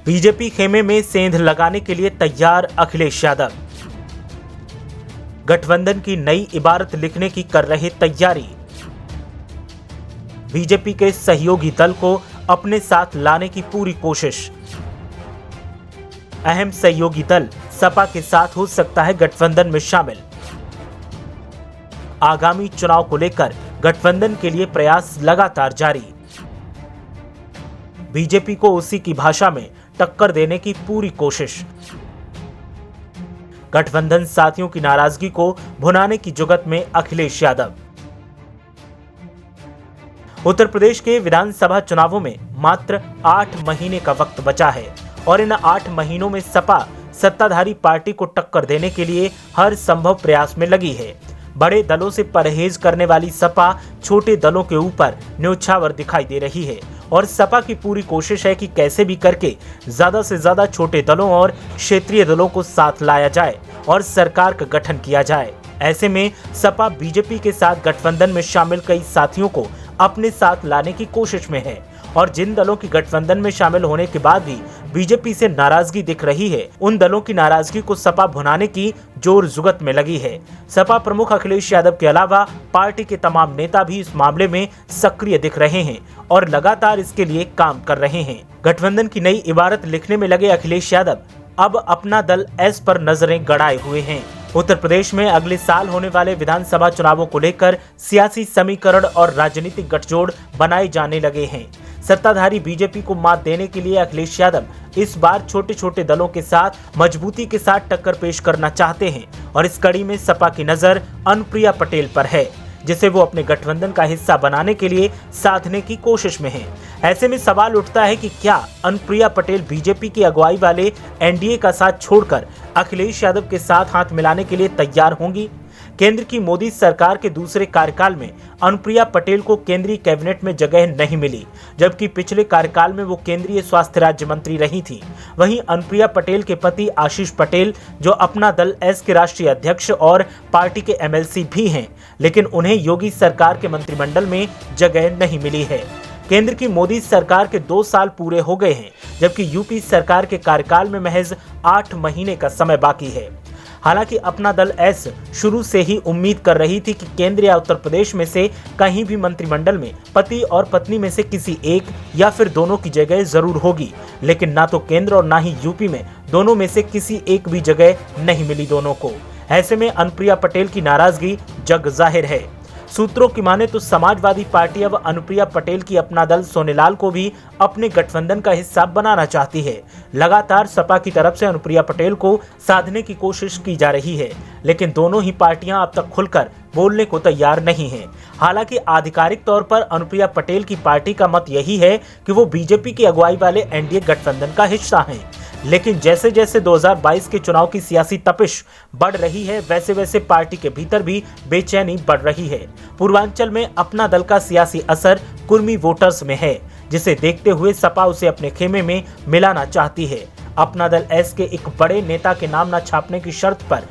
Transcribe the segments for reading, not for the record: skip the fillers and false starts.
BJP खेमे में सेंध लगाने के लिए तैयार अखिलेश यादव। गठबंधन की नई इबारत लिखने की कर रहे तैयारी। बीजेपी के सहयोगी दल को अपने साथ लाने की पूरी कोशिश। अहम सहयोगी दल सपा के साथ हो सकता है गठबंधन में शामिल। आगामी चुनाव को लेकर गठबंधन के लिए प्रयास लगातार जारी। बीजेपी को उसी की भाषा में टक्कर देने की पूरी कोशिश। गठबंधन साथियों की नाराजगी को भुनाने की जुगत में अखिलेश यादव। उत्तर प्रदेश के विधानसभा चुनावों में मात्र 8 महीने का वक्त बचा है और इन 8 महीनों में सपा सत्ताधारी पार्टी को टक्कर देने के लिए हर संभव प्रयास में लगी है। बड़े दलों से परहेज करने वाली सपा छोटे दलों के ऊपर न्योछावर दिखाई दे रही है और सपा की पूरी कोशिश है कि कैसे भी करके ज्यादा से ज्यादा छोटे दलों और क्षेत्रीय दलों को साथ लाया जाए और सरकार का गठन किया जाए। ऐसे में सपा बीजेपी के साथ गठबंधन में शामिल कई साथियों को अपने साथ लाने की कोशिश में है और जिन दलों की गठबंधन में शामिल होने के बाद भी बीजेपी से नाराजगी दिख रही है, उन दलों की नाराजगी को सपा भुनाने की जोर जुगत में लगी है। सपा प्रमुख अखिलेश यादव के अलावा पार्टी के तमाम नेता भी इस मामले में सक्रिय दिख रहे हैं और लगातार इसके लिए काम कर रहे हैं। गठबंधन की नई इबारत लिखने में लगे अखिलेश यादव अब अपना दल एस पर नजरें गड़ाए हुए हैं। उत्तर प्रदेश में अगले साल होने वाले विधानसभा चुनावों को लेकर सियासी समीकरण और राजनीतिक गठजोड़ बनाए जाने लगे हैं। सत्ताधारी बीजेपी को मात देने के लिए अखिलेश यादव इस बार छोटे छोटे दलों के साथ मजबूती के साथ टक्कर पेश करना चाहते हैं और इस कड़ी में सपा की नजर अनुप्रिया पटेल पर है, जिसे वो अपने गठबंधन का हिस्सा बनाने के लिए साधने की कोशिश में हैं। ऐसे में सवाल उठता है कि क्या अनुप्रिया पटेल बीजेपी की अगुवाई वाले एनडीए का साथ छोड़कर अखिलेश यादव के साथ हाथ मिलाने के लिए तैयार होंगी? केंद्र की मोदी सरकार के दूसरे कार्यकाल में अनुप्रिया पटेल को केंद्रीय कैबिनेट में जगह नहीं मिली, जबकि पिछले कार्यकाल में वो केंद्रीय स्वास्थ्य राज्य मंत्री रही थी। वहीं अनुप्रिया पटेल के पति आशीष पटेल, जो अपना दल एस के राष्ट्रीय अध्यक्ष और पार्टी के एमएलसी भी हैं, लेकिन उन्हें योगी सरकार के मंत्रिमंडल में जगह नहीं मिली है। केंद्र की मोदी सरकार के 2 साल पूरे हो गए हैं, जबकि यूपी सरकार के कार्यकाल में महज 8 महीने का समय बाकी है। हालांकि अपना दल एस शुरू से ही उम्मीद कर रही थी कि केंद्र या उत्तर प्रदेश में से कहीं भी मंत्रिमंडल में पति और पत्नी में से किसी एक या फिर दोनों की जगह जरूर होगी, लेकिन ना तो केंद्र और ना ही यूपी में दोनों में से किसी एक भी जगह नहीं मिली दोनों को। ऐसे में अनुप्रिया पटेल की नाराजगी जग जाहिर है। सूत्रों की माने तो समाजवादी पार्टी अब अनुप्रिया पटेल की अपना दल सोनेलाल को भी अपने गठबंधन का हिस्सा बनाना चाहती है। लगातार सपा की तरफ से अनुप्रिया पटेल को साधने की कोशिश की जा रही है, लेकिन दोनों ही पार्टियां अब तक खुलकर बोलने को तैयार नहीं हैं। हालांकि आधिकारिक तौर पर अनुप्रिया पटेल की पार्टी का मत यही है कि वो बीजेपी की अगुवाई वाले एनडीए गठबंधन का हिस्सा हैं। लेकिन जैसे जैसे 2022 के चुनाव की सियासी तपिश बढ़ रही है, वैसे वैसे पार्टी के भीतर भी बेचैनी बढ़ रही है। पूर्वांचल में अपना दल का सियासी असर कुर्मी वोटर्स में है, जिसे देखते हुए सपा उसे अपने खेमे में मिलाना चाहती है। अपना दल एस के एक बड़े नेता के नाम न छापने की शर्त पर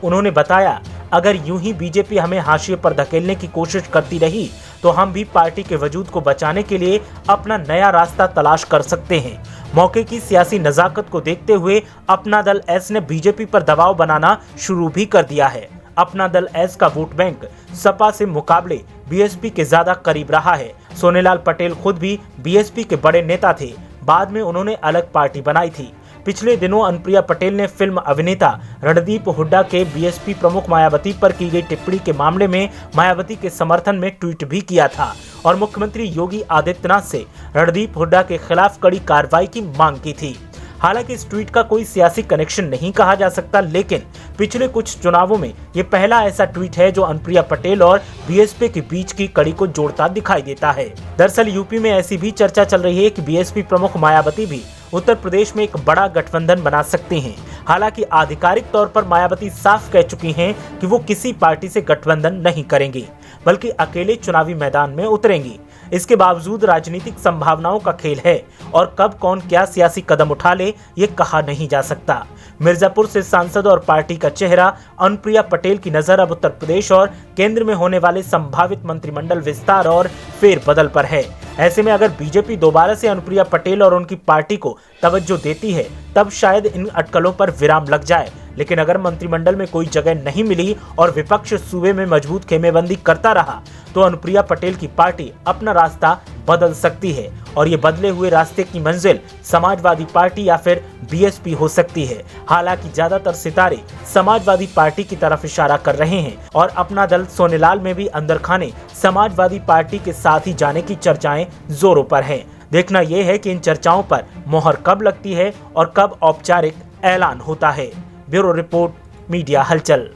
उन्होंने बताया, अगर यूं ही बीजेपी हमें हाशिए पर धकेलने की कोशिश करती रही तो हम भी पार्टी के वजूद को बचाने के लिए अपना नया रास्ता तलाश कर सकते हैं। मौके की सियासी नजाकत को देखते हुए अपना दल एस ने बीजेपी पर दबाव बनाना शुरू भी कर दिया है। अपना दल एस का वोट बैंक सपा से मुकाबले बीएसपी के ज्यादा करीब रहा है। सोनेलाल पटेल खुद भी बीएसपी के बड़े नेता थे, बाद में उन्होंने अलग पार्टी बनाई थी। पिछले दिनों अनुप्रिया पटेल ने फिल्म अभिनेता रणदीप हुड्डा के बीएसपी प्रमुख मायावती पर की गई टिप्पणी के मामले में मायावती के समर्थन में ट्वीट भी किया था और मुख्यमंत्री योगी आदित्यनाथ से रणदीप हुड्डा के खिलाफ कड़ी कार्रवाई की मांग की थी। हालांकि इस ट्वीट का कोई सियासी कनेक्शन नहीं कहा जा सकता, लेकिन पिछले कुछ चुनावों में ये पहला ऐसा ट्वीट है जो अनुप्रिया पटेल और बीएसपी के बीच की कड़ी को जोड़ता दिखाई देता है। दरअसल यूपी में ऐसी भी चर्चा चल रही है कि बीएसपी प्रमुख मायावती भी उत्तर प्रदेश में एक बड़ा गठबंधन बना सकती हैं। हालांकि आधिकारिक तौर पर मायावती साफ कह चुकी हैं कि वो किसी पार्टी से गठबंधन नहीं करेंगी, बल्कि अकेले चुनावी मैदान में उतरेंगी। इसके बावजूद राजनीतिक संभावनाओं का खेल है और कब कौन क्या सियासी कदम उठा ले ये कहा नहीं जा सकता। मिर्जापुर से सांसद और पार्टी का चेहरा अनुप्रिया पटेल की नजर अब उत्तर प्रदेश और केंद्र में होने वाले संभावित मंत्रिमंडल विस्तार और फेरबदल पर है। ऐसे में अगर बीजेपी दोबारा से अनुप्रिया पटेल और उनकी पार्टी को तवज्जो देती है तब शायद इन अटकलों पर विराम लग जाए। लेकिन अगर मंत्रिमंडल में कोई जगह नहीं मिली और विपक्ष सूबे में मजबूत खेमेबंदी करता रहा तो अनुप्रिया पटेल की पार्टी अपना रास्ता बदल सकती है और ये बदले हुए रास्ते की मंजिल समाजवादी पार्टी या फिर बीएसपी हो सकती है। हालांकि ज्यादातर सितारे समाजवादी पार्टी की तरफ इशारा कर रहे हैं और अपना दल सोनेलाल में भी अंदर खाने समाजवादी पार्टी के साथ ही जाने की चर्चाएं जोरों पर हैं। देखना यह है कि इन चर्चाओं पर मोहर कब लगती है और कब औपचारिक ऐलान होता है। ब्यूरो रिपोर्ट, मीडिया हलचल।